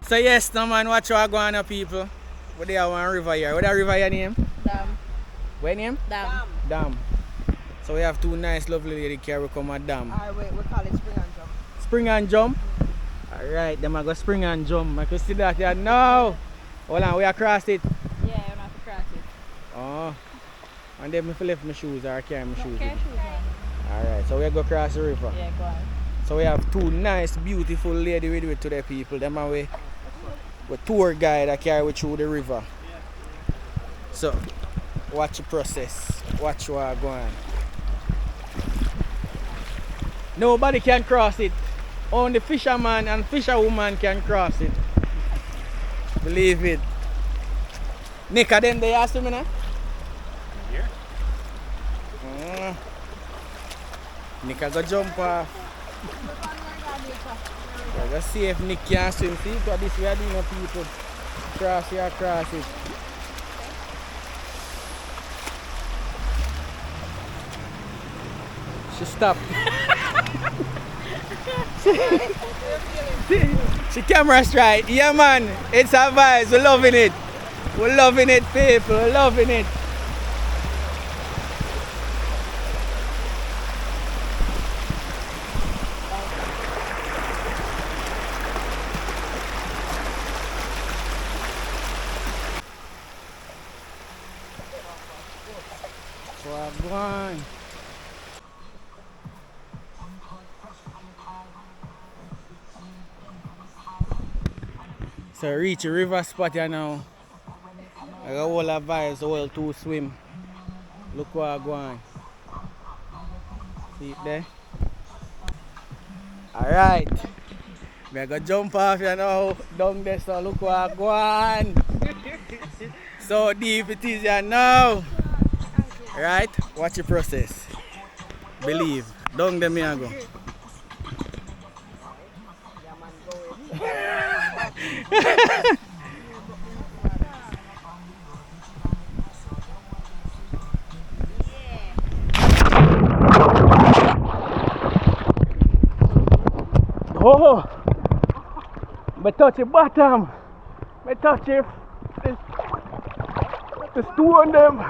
So yes, no man, watch what going on people. What they have one river here. What that river your name? Dam. What name? Dam. Dam. So we have two nice lovely ladies here we come at Dam. Alright, wait, we call it spring and jump. Spring and jump? Alright, them I go spring and jump. I can see that here now. Hold on, we across it. Yeah, you have to cross it. Oh. And then I left my shoes or carry my shoes. Carry shoes on. Alright, so we go across the river. Yeah, go on. So we have two nice, beautiful ladies with today people. Them are we tour guide that carry we through the river. So watch the process. Watch what go on. Nobody can cross it. Only fisherman and fisherwoman can cross it. Believe it. Nick, are them they ask me now? Here? Nick I go jump off. So let's see if Nick can swim. See what this we are doing people. Cross here, cross it. She stopped. She camera strike. Yeah man, it's our vibes. We're loving it. We're loving it people. We're loving it. Wagwan. So reach a river spot here now. I got all the vibes, all to swim. Look what I go on. See it there? Alright. We are gonna jump off here now. Down there, so look what I go on. So deep it is here now. Right? Watch the process. Believe. Down there me I go. Oh, I touch the bottom. I touch it. There's two on them.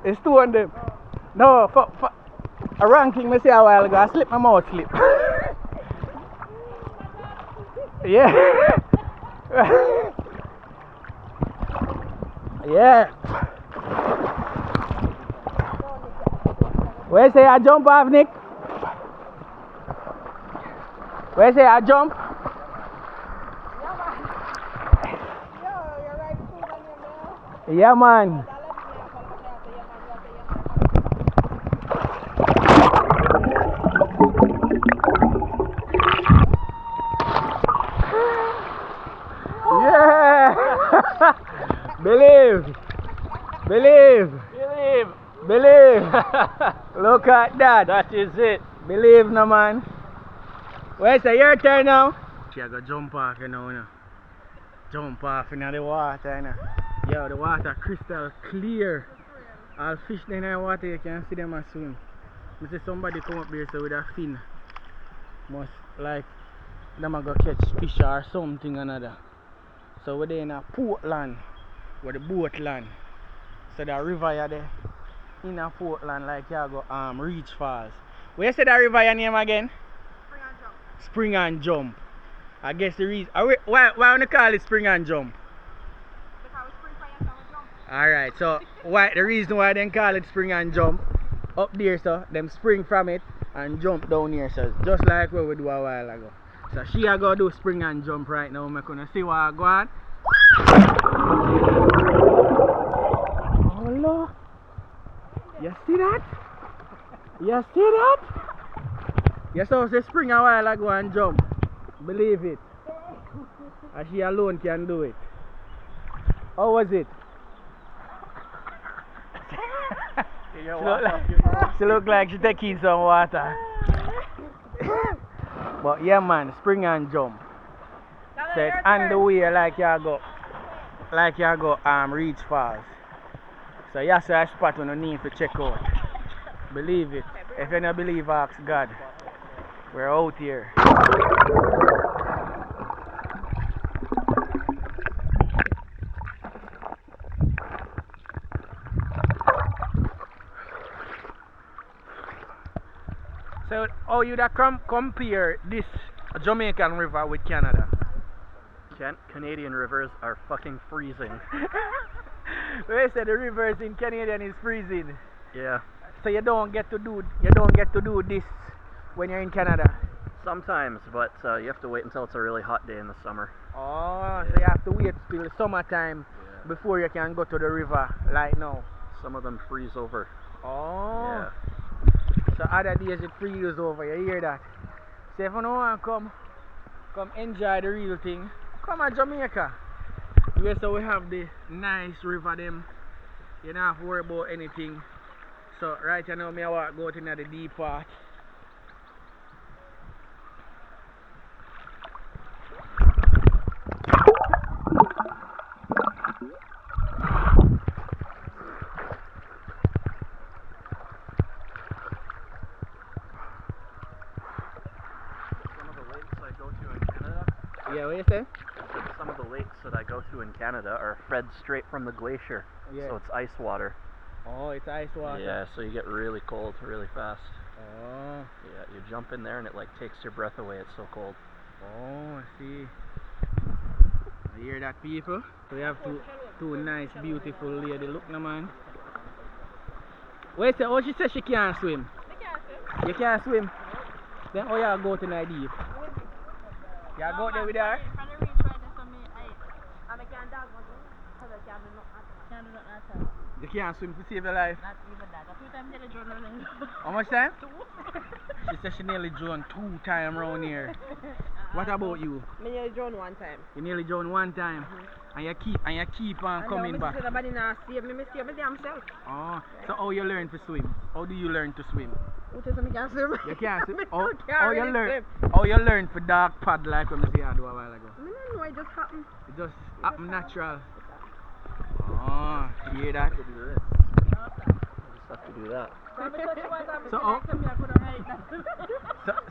It's two on them. No, for a ranking I say a while ago, I slip my mouth slip. Yeah. Yeah. Where say I jump off, Nick? Where say I jump? Yeah man. Yeah. Believe. Believe. Believe. Believe. Look at that. That is it. Believe no man. Where's your turn now? She go jump off you know. Jump off in the water you know. Yo, the water crystal clear. All fish in the water you can see them and swim. I see somebody come up here so with a fin. Must like them a go catch fish or something another. So we're there in a Portland where the boat land. So the river you there in a Portland like you go Reach Falls. Where you say that river your name again? Spring and jump. I guess the reason. Why want to call it spring and jump? Because spring fire and jump. Alright, so why the reason why they call it spring and jump up there, so them spring from it and jump down here, so just like what we do a while ago. So she a go do spring and jump right now. I'm gonna see what I go on. Oh Lord. You see that? You see that? You saw say spring a while ago and jump. Believe it. And she alone can do it. How was it? She look like she taking some water. But yeah man, spring and jump. So it's on the way like you go Reach Falls. So yes, a spot on the need to check out. Believe it. If you don't believe, ask God. We're out here. So how you da compare this Jamaican river with Canada? Canadian rivers are fucking freezing. They say the rivers in Canadian is freezing. Yeah. So you don't get to do this when you're in Canada. Sometimes, but you have to wait until it's a really hot day in the summer. Oh, so you have to wait till summertime before you can go to the river like now. Some of them freeze over. Oh. Yeah. So other days it freezes over, you hear that? So if you don't want to come enjoy the real thing, come to Jamaica. Where so we have the nice river them. You don't have to worry about anything. So right now I walk go to the deep part. Some of the lakes I go to in Canada. Yeah, what you say? Some of the lakes that I go to in Canada are fed straight from the glacier. Yeah. So it's ice water. Oh, it's ice water. Yeah, so you get really cold really fast. Oh. Yeah, you jump in there and it like takes your breath away. It's so cold. Oh, I see. You hear that, people? So we have two nice, beautiful lady. Look, no man. Wait, oh, she says she can't swim. I can't swim. You can't swim? Then how you go to the deep? You go there with her? From the reach right there, so I can't dog one. Because I can't do nothing. Can't do nothing at all. You can't swim to save your life? Not even that. 2 times nearly drowned running. How much time? 2. She says she nearly drowned 2 times around here. What about you? Me nearly drowned 1 time. You nearly drowned 1 time. And you keep on coming back. Nobody now save me save my damn self. Oh, so how you learn to swim? How do you learn to swim? Who says I can't swim? You can't swim? Me How can't you really learn? swim. How you learn for dark pad like when I see you do a while ago? I don't know, it just happened. It just happen natural. Oh, you hear that? To do this. You just have to do that.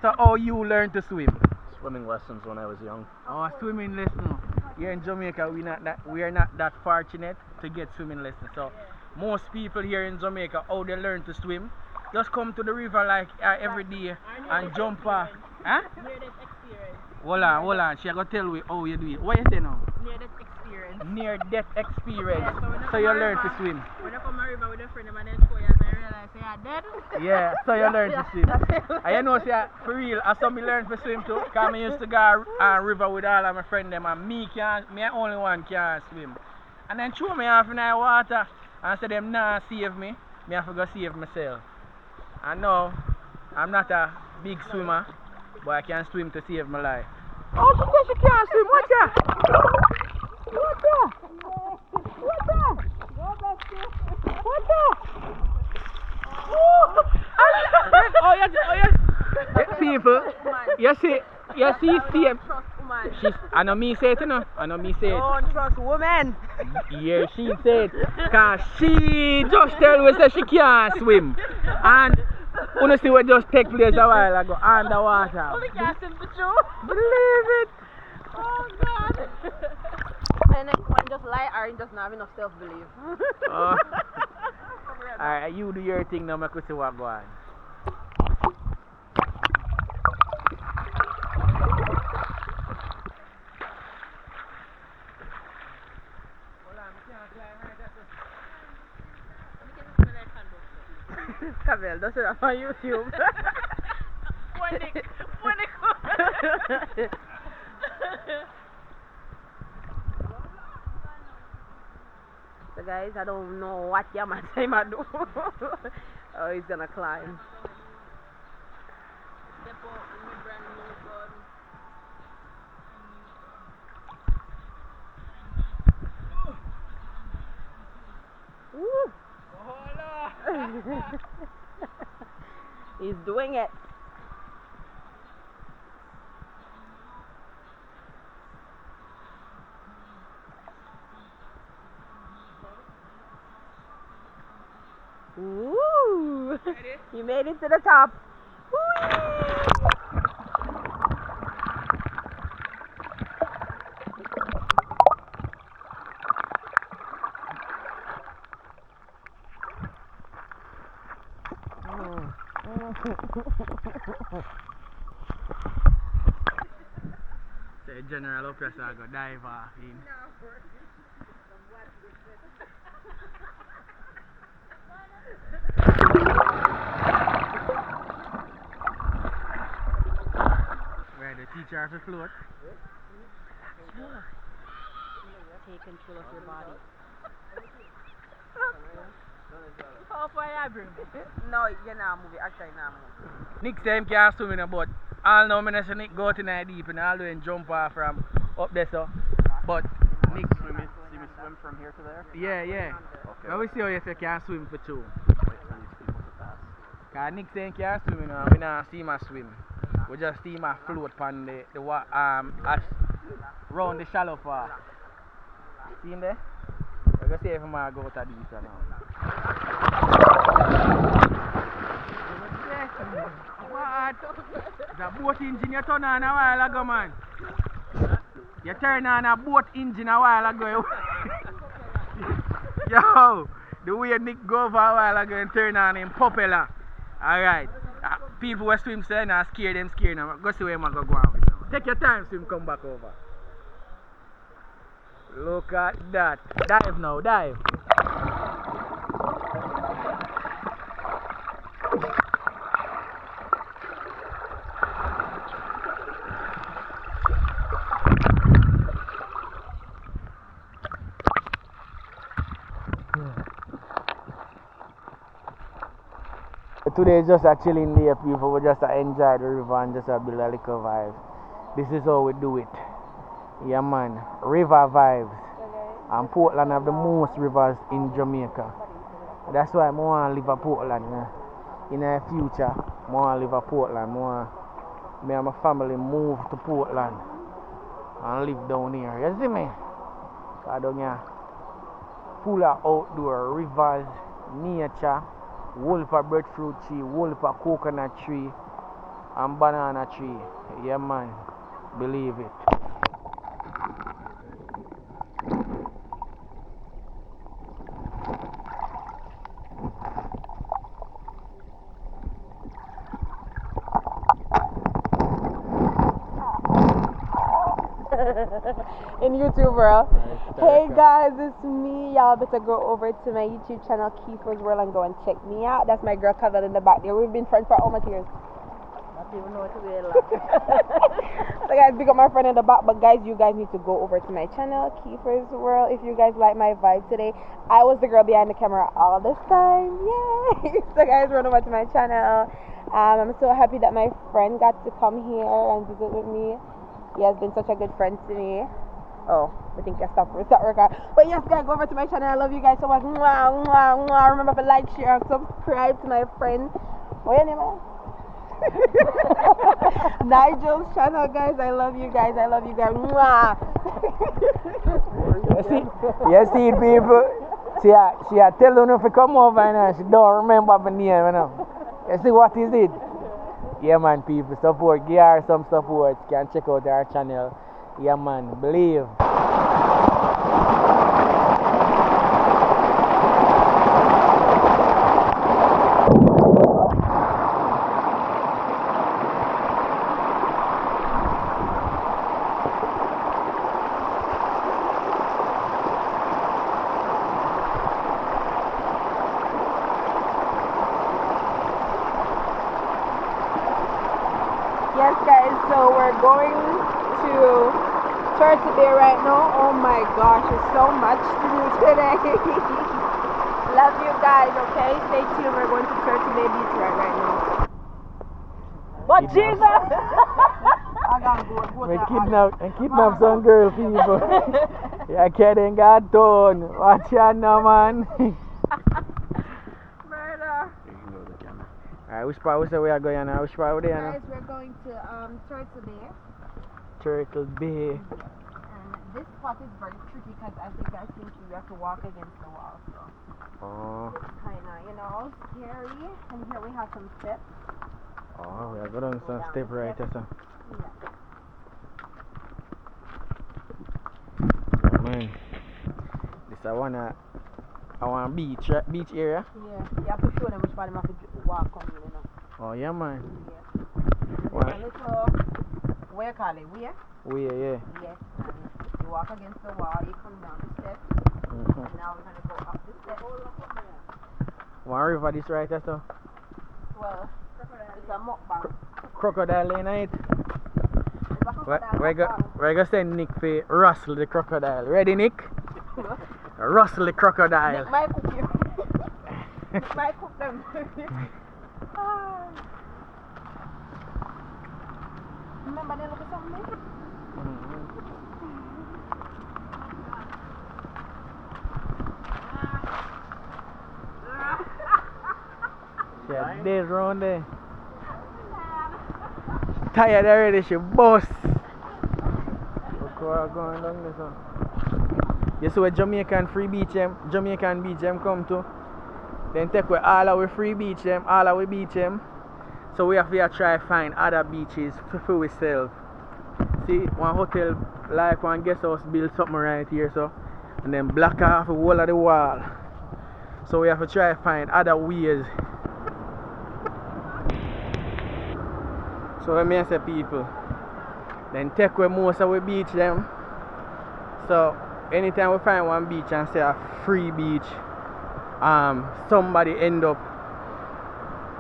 So how you learn to swim? Swimming lessons when I was young. Oh, swimming lesson. Here in Jamaica, we are not that fortunate to get swimming lessons. So most people here in Jamaica, how they learn to swim, just come to the river like every day and jump off. Huh? Near that experience. Hold on. She gonna tell me how you do it. What you say now? Near that experience. Near death experience. Yeah, so when I So come you a learn to river- swim. When I come a river with a friend of mine, then show you and I realize they are dead. Yeah, so you learn to swim. And you know, say, for real, I saw me learn to swim too. Because I used to go river with all of my friends them, and me only one can swim. And then throw me off in the water and say them nah save me. Me have to go save myself. And now, I'm not a big swimmer, but I can swim to save my life. Oh, she said she can't swim. Watch her. Watch her. Watch her. Watch her. Oh, yeah. People, you see, same. She's, I know me say it, you know. I know me say it. Don't trust women. Yeah, she said, cause she just tell me say she can't swim. And you see what just take place a while ago, underwater. Only can't swim the truth. Believe it. Oh God. And then one just lie or just not have enough self-belief. Oh. Alright, you do your thing now, make we see what go on. Cabell, that's it on YouTube. So guys, I don't know what Yahman time I do. Oh, he's gonna climb. Woo! He's doing it. Ooh! You made it to the top. Whee! Say general up here, so I go dive off in. Where the teacher has to float? Take control of your body. How far you bring me? No, you're not moving. Actually, not moving. Nick say him can't swim in a boat. All now, I say Nick go out in the deep and all the way jump off from up there, so. But Nick See me swim from here to there? yeah. Okay. But we see how you say can't swim for two. Wait for these people to pass. Cause Nick saying can't swim, you know, we not see him a swim. We just see him a float on round the shallow part. See him there? We're gonna see if he might go out of this or now. What? The boat engine you turn on a while ago, man. You turn on a boat engine a while ago. Yo, the way Nick go over a while ago and turn on him propeller. Alright. People who swim say now scare them. Go see where I'm going to go on with them. Take your time, swim, come back over. Look at that. Dive now, dive. Today is just a chilling day, people. We just enjoy the river and just build a little vibe. This is how we do it. Yeah, man. River vibes. And Portland have the most rivers in Jamaica. That's why I want to live at Portland. In the future, I want to live at Portland. Me and my family move to Portland and live down here. You see me? I down here full of outdoor rivers, nature. Whole of breadfruit tree, whole of coconut tree, and banana tree. Yeah, man. Believe it. In YouTube world. Hey guys, it's me. Y'all better go over to my YouTube channel, Kiefer's World, and go and check me out. That's my girl covered in the back there. We've been friends for almost years. Not even know what to do. So guys, big up my friend in the back. But guys, you guys need to go over to my channel, Kiefer's World. If you guys like my vibe today, I was the girl behind the camera all this time. Yay! So guys, run over to my channel. I'm so happy that my friend got to come here and visit with me. He has been such a good friend to me. Oh, I think I stopped recording. But yes, guys, go over to my channel. I love you guys so much. Mwah, mwah, mwah. Remember to like, share, and subscribe to my friend. What's your name, man? Nigel's channel, guys. I love you guys. I love you guys. Mwah. You see people? She tell you if you come over and she don't remember my name. You see what is it? Yeah, man, people, support, give her some support. You can check out our channel. Yeah, man, believe. Yes, guys, so we're going to church today right now. Oh my gosh, there's so much to do today. Love you guys, okay? Stay tuned. We're going to church today, beach right now. But Jesus! I gotta go. We kidnap some girl, people. Yeah, kidding, God done. Watch out now, man. Murder. Alright, which part we are going now? Which part we are now? Guys, we're going to Turtle Bay. Turtle Bay. And this spot is very tricky because as you guys can see, we have to walk against the wall. So it's kind of, scary. And here we have some steps. Oh, we are going on some step right there, sir. Yeah, man. This is I want beach area. Yeah, you have to show them which part they have to walk on, Oh, yeah, man. A little, what you call it? Where? Where, yeah. Yes. And you walk against the wall, you come down the steps. Mm-hmm. And now we're going to go up the steps. One river this right there, so. Well, it's a mukbang. Crocodile in it. It's a crocodile mukbang. We're going to send Nick for rustle the crocodile. Ready, Nick? Rustle the crocodile. Nick might cook you. Nick might cook them. Remember they look at something? Yeah, days round there. Tired already, she bust. Look how going down there, so. You see where Jamaican free beach Jamaican beach them come to. Then take away all our free beach them, all our beach them. So we have to try find other beaches for ourselves. See, one hotel like one guest house build something right here, so, and then block off the whole of the wall. So we have to try find other ways. So when I say people, then take away most of the beach them. So anytime we find one beach and say a free beach, somebody end up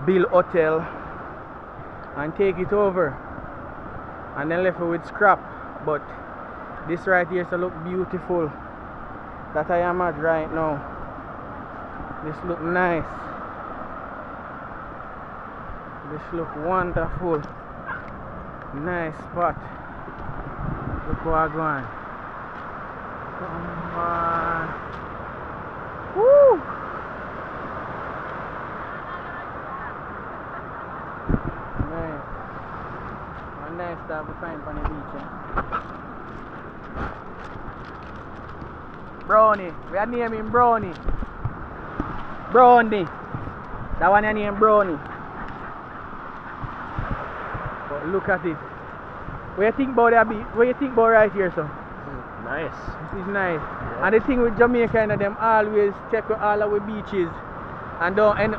build hotel and take it over and then left it with scrap. But this right here so look beautiful that I am at right now. This look nice. This look wonderful. Nice spot. Look how I going. Come on. Woo! Nice. One nice stuff we find on the beach. Brownie. We are naming Brownie. Brownie. That one I name Brownie. But look at it. What do you think about that beach? What do you think about right here, sir? Nice. This is nice. Yeah. And the thing with Jamaica and them always check all our beaches and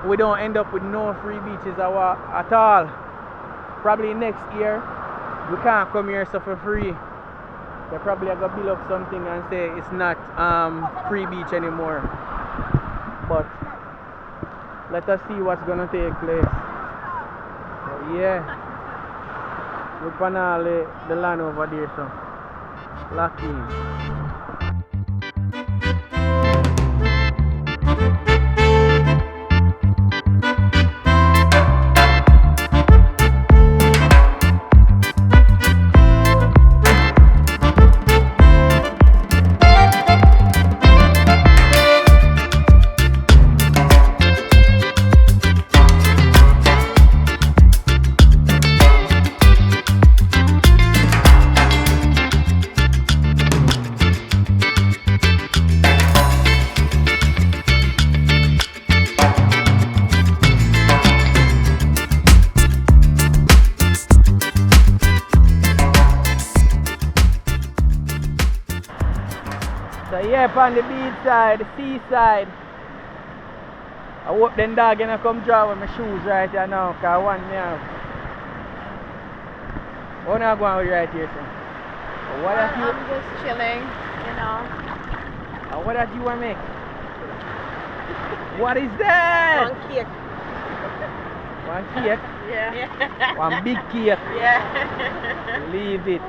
we don't end up with no free beaches at all. Probably next year we can't come here so for free. They probably are gonna build up something and say it's not free beach anymore. But let us see what's gonna take place. But yeah. Look on all the land over there, so lock in. So yeah, on the beach side, the seaside. I hope them dog gonna come draw with my shoes right here now, cause one me have. What are you going with right here, sir? What I'm just chilling, you know. What that you want to make? What is that? One cake. One cake? Yeah. One big cake. Yeah. Leave it.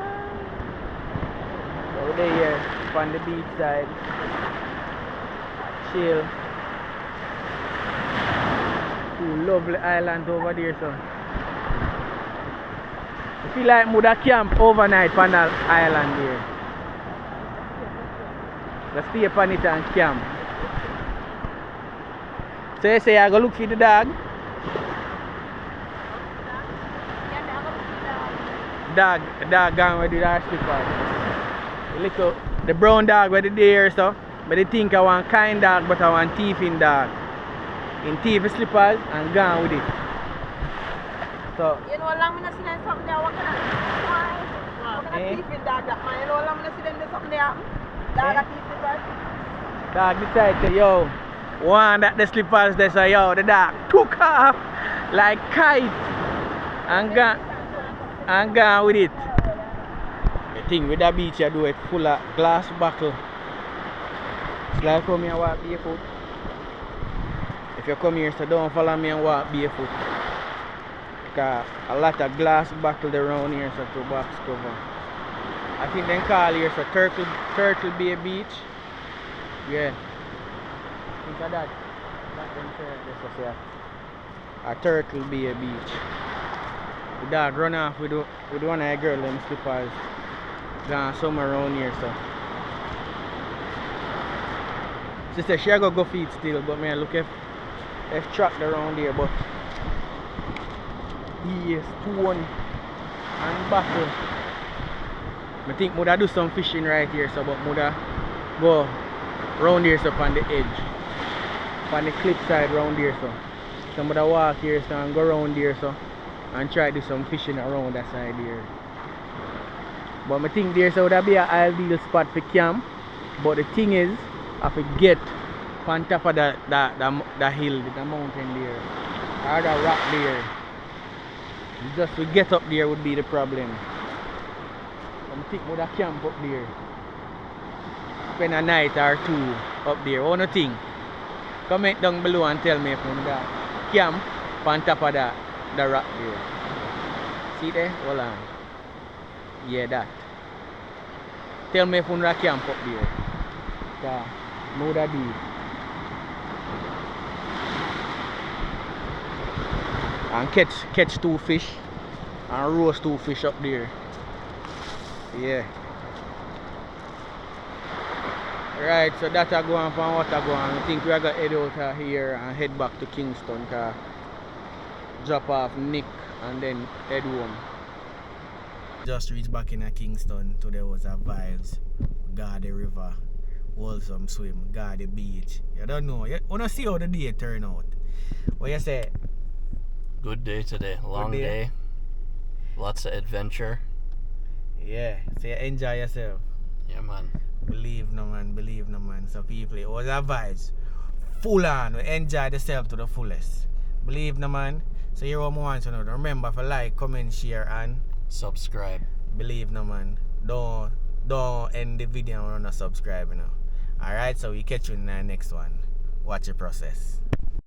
Over there, on the beach side. Chill. Two lovely islands over there, so. I feel like would have camp overnight on that island there. Just stay upon it and camp. So you say I go look for the dog? Dog gone with the slippers. The brown dog with the there, so. But they think I want kind dog, but I want thieving dog. In thief slippers and gone with it. So. You know how long I see them something there? What kind of thieving dog that man? You know how long I see them do something there? Dog that thief slippers? Dog decided to, yo, one that the slippers they say, yo, the dog took off like kite and gone with it. The thing with the beach, you do it full of glass bottle. It's like come here and walk barefoot. If you come here, so don't follow me and walk barefoot. Because a lot of glass bottles around here, so to box cover. I think they call here so Turtle Bay Beach. Yeah. Think of that. That them say a Turtle Bay Beach. The dog run off with one of the girl them slippers. Gone somewhere around here, so. She said she go feed still, but man look if tracked around here, but he is stone and bottle. I think Muda do some fishing right here, so but Muda go round here so on the edge. On the cliff side round here so. So Muda walk here so and go round here so and try to do some fishing around that side here. But I think there so would be an ideal spot for camp. But the thing is I forget on top of the hill, the mountain there. Or the rock there. Just to get up there would be the problem. I think we would camp up there. Spend a night or two up there. What do you think? Comment down below and tell me if you would camp on top of the rock there. See there? Hold on. Yeah, that. Tell me if you would camp up there. Yeah, I would do. And catch 2 fish and roast 2 fish up there. Yeah. Right, so that's a go on from what I go on. I think we are going to head out of here and head back to Kingston, cause drop off Nick and then head home. Just reached back in Kingston. Today was a vibes. Got the river, wholesome swim, got the beach. You don't know. You want to see how the day turn out. What you say? Good day today. Long day. Lots of adventure. Yeah. So you enjoy yourself. Yeah, man. Believe no man. So people, it was a vibes. Full on. We enjoy yourself to the fullest. Believe no man. So here what I want to know. Remember to like, comment, share and subscribe. Believe no man. Don't end the video and not subscribe, you know. Alright, so we catch you in the next one. Watch the process.